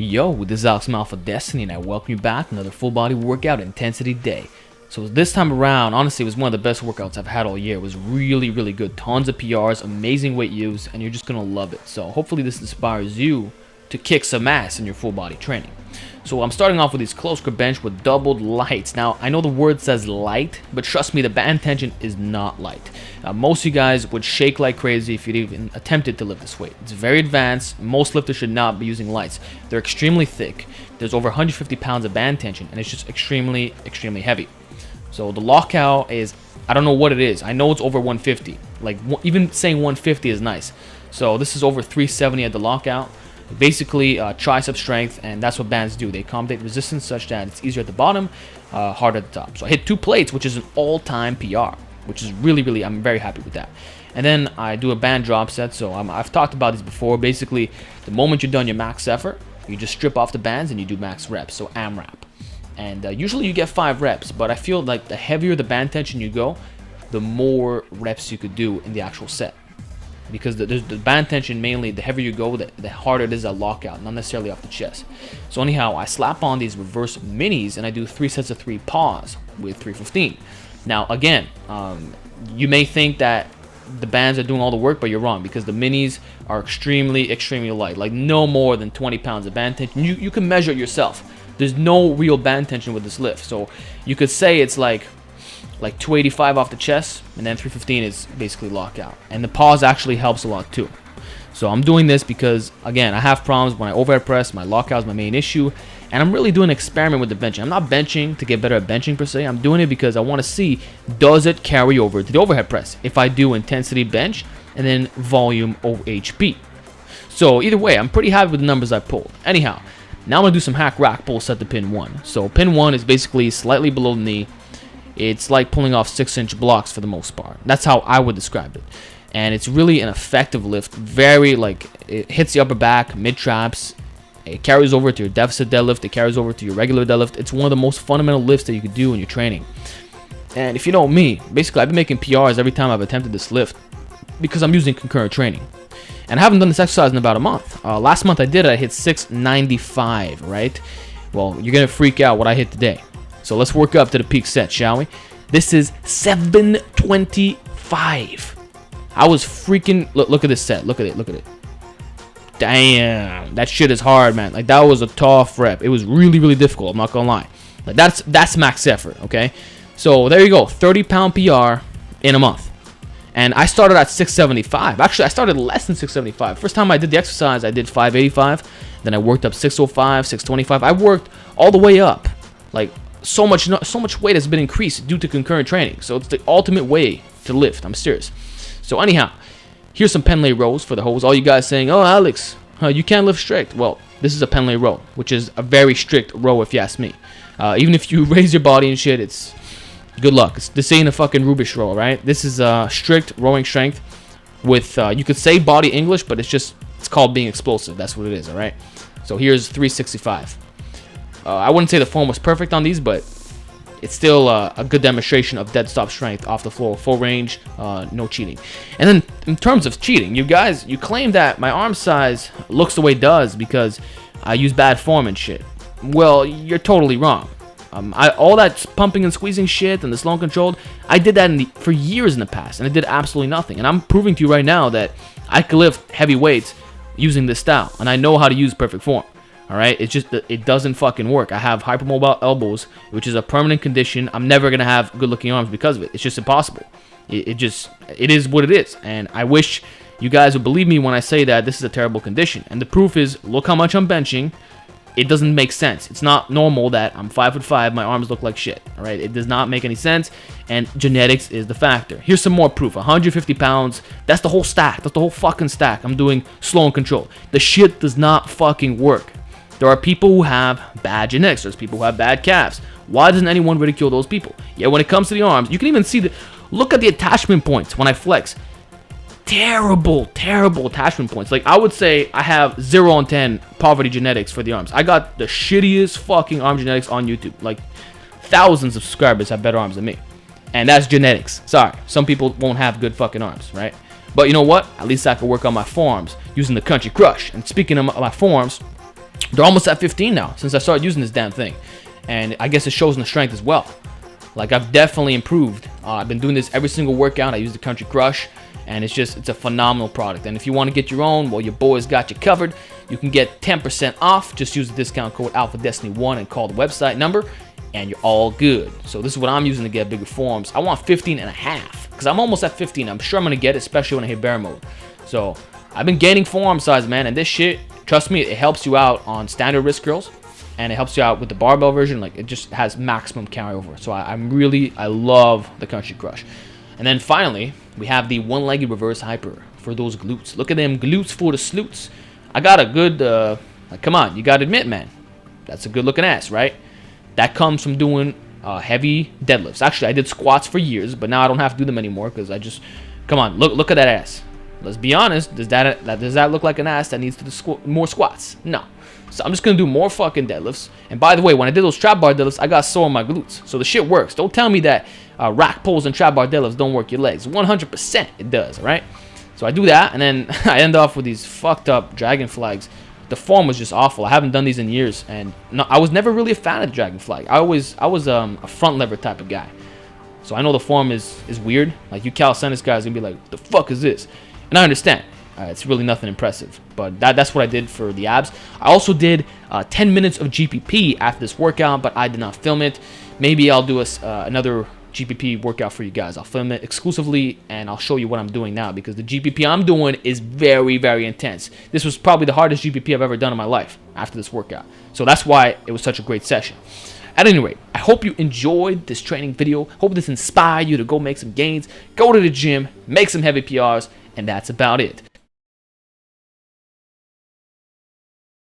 Yo, this is Alex Malfa Destiny, and I welcome you back to another full body workout intensity day. So this time around, honestly, it was one of the best workouts I've had all year. It was really, really good. Tons of PRs, amazing weight use, and you're just going to love it. So hopefully this inspires you to kick some ass in your full body training. So I'm starting off with these close grip bench with doubled lights. Now, I know the word says light, but trust me, the band tension is not light. Most of you guys would shake like crazy if you'd even attempted to lift this weight. It's very advanced. Most lifters should not be using lights. They're extremely thick. There's over 150 pounds of band tension, and it's just extremely, extremely heavy. So the lockout is, I don't know what it is. I know it's over 150. Like, even saying 150 is nice. So this is over 370 at the lockout. Basically, tricep strength, and that's what bands do. They accommodate resistance such that it's easier at the bottom, harder at the top. So I hit 2 plates, which is an all-time PR, which is really, I'm very happy with that. And then I do a band drop set. So I've talked about this before. Basically, the moment you're done your max effort, you just strip off the bands and you do max reps, so AMRAP. And usually you get 5 reps, but I feel like the heavier the band tension you go, the more reps you could do in the actual set. Because the band tension, mainly, the heavier you go, the harder it is at lockout, not necessarily off the chest. So anyhow, I slap on these reverse minis, and I do 3 sets of 3 pause with 315. Now, again, you may think that the bands are doing all the work, but you're wrong, because the minis are extremely, extremely light. Like, no more than 20 pounds of band tension. You can measure it yourself. There's no real band tension with this lift. So you could say it's like 285 off the chest, and then 315 is basically lockout. And the pause actually helps a lot too. So I'm doing this because, again, I have problems when I overhead press. My lockout is my main issue, and I'm really doing an experiment with the benching. I'm not benching to get better at benching per se. I'm doing it because I want to see, does it carry over to the overhead press if I do intensity bench and then volume over HP. So either way, I'm pretty happy with the numbers I pulled. Anyhow, now I'm going to do some hack rack pull set to pin 1. So pin 1 is basically slightly below the knee. It's like pulling off 6-inch blocks for the most part. That's how I would describe it. And it's really an effective lift. Very, it hits the upper back, mid traps. It carries over to your deficit deadlift. It carries over to your regular deadlift. It's one of the most fundamental lifts that you could do in your training. And if you know me, basically I've been making PRs every time I've attempted this lift because I'm using concurrent training. And I haven't done this exercise in about a month. Last month I did it. I hit 695, right? Well, you're going to freak out what I hit today. So let's work up to the peak set, shall we? This is 725. I was freaking... Look at this set. Look at it. Damn. That shit is hard, man. Like, that was a tough rep. It was really difficult. I'm not going to lie. Like, that's max effort, okay? So there you go. 30-pound PR in a month. And I started at 675. Actually, I started less than 675. First time I did the exercise, I did 585. Then I worked up 605, 625. I worked all the way up. Like, so much weight has been increased due to concurrent training. So it's the ultimate way to lift. I'm serious. So anyhow, here's some Penley Rows for the hoes. All you guys saying, oh, Alex, you can't lift strict. Well, this is a Penley row, which is a very strict row if you ask me. Even if you raise your body and shit, it's good luck. This ain't a fucking Rubik's row, right? This is strict rowing strength with, you could say body English, but it's called being explosive. That's what it is, all right? So here's 365. I wouldn't say the form was perfect on these, but it's still a good demonstration of dead stop strength off the floor, full range, no cheating. And then in terms of cheating, you claim that my arm size looks the way it does because I use bad form and shit. Well, you're totally wrong. All that pumping and squeezing shit and the slow and controlled, I did that for years in the past, and it did absolutely nothing. And I'm proving to you right now that I can lift heavy weights using this style, and I know how to use perfect form. All right, it's just that it doesn't fucking work. I have hypermobile elbows, which is a permanent condition. I'm never gonna have good-looking arms because of it. It's just impossible. It is what it is. And I wish you guys would believe me when I say that this is a terrible condition. And the proof is, look how much I'm benching. It doesn't make sense. It's not normal that I'm 5'5", my arms look like shit. All right, it does not make any sense. And genetics is the factor. Here's some more proof. 150 pounds. That's the whole stack. That's the whole fucking stack. I'm doing slow and controlled. The shit does not fucking work. There are people who have bad genetics. There's people who have bad calves. Why doesn't anyone ridicule those people? Yeah, when it comes to the arms, you can even see look at the attachment points when I flex. Terrible attachment points. Like, I would say I have 0 on 10 poverty genetics for the arms. I got the shittiest fucking arm genetics on YouTube. Like, thousands of subscribers have better arms than me. And that's genetics. Sorry, some people won't have good fucking arms, right? But you know what? At least I can work on my forearms using the country crush. And speaking of my forearms, They're almost at 15 now since I started using this damn thing. And I guess it shows in the strength as well. Like, I've definitely improved. I've been doing this every single workout. I use the Country Crush, and it's a phenomenal product. And if you want to get your own, well, your boys got you covered. You can get 10% off. Just use the discount code AlphaDestiny1 and call the website number, and you're all good. So this is what I'm using to get bigger forms. I want 15 and a half because I'm almost at 15. I'm sure I'm going to get it, especially when I hit bear mode. So I've been gaining forearm size, man, and this shit, trust me, it helps you out on standard wrist curls, and it helps you out with the barbell version. Like, it just has maximum carryover. So I love the Country Crush. And then finally, we have the one-legged reverse hyper for those glutes. Look at them glutes for the sloots. I got a good, like, come on, you got to admit, man, that's a good-looking ass, right? That comes from doing heavy deadlifts. Actually, I did squats for years, but now I don't have to do them anymore because come on, look at that ass. Let's be honest, does that look like an ass that needs to do more squats? No. So I'm just going to do more fucking deadlifts. And by the way, when I did those trap bar deadlifts, I got sore on my glutes. So the shit works. Don't tell me that rack pulls and trap bar deadlifts don't work your legs. 100% it does, all right? So I do that, and then I end off with these fucked up dragon flags. The form was just awful. I haven't done these in years, and no, I was never really a fan of the dragon flag. I was a front lever type of guy. So I know the form is weird. Like, you calisthenics guys are going to be like, the fuck is this? And I understand. It's really nothing impressive. But that's what I did for the abs. I also did 10 minutes of GPP after this workout, but I did not film it. Maybe I'll do another GPP workout for you guys. I'll film it exclusively, and I'll show you what I'm doing now, because the GPP I'm doing is very, very intense. This was probably the hardest GPP I've ever done in my life after this workout. So that's why it was such a great session. At any rate, I hope you enjoyed this training video. Hope this inspired you to go make some gains, go to the gym, make some heavy PRs, and that's about it.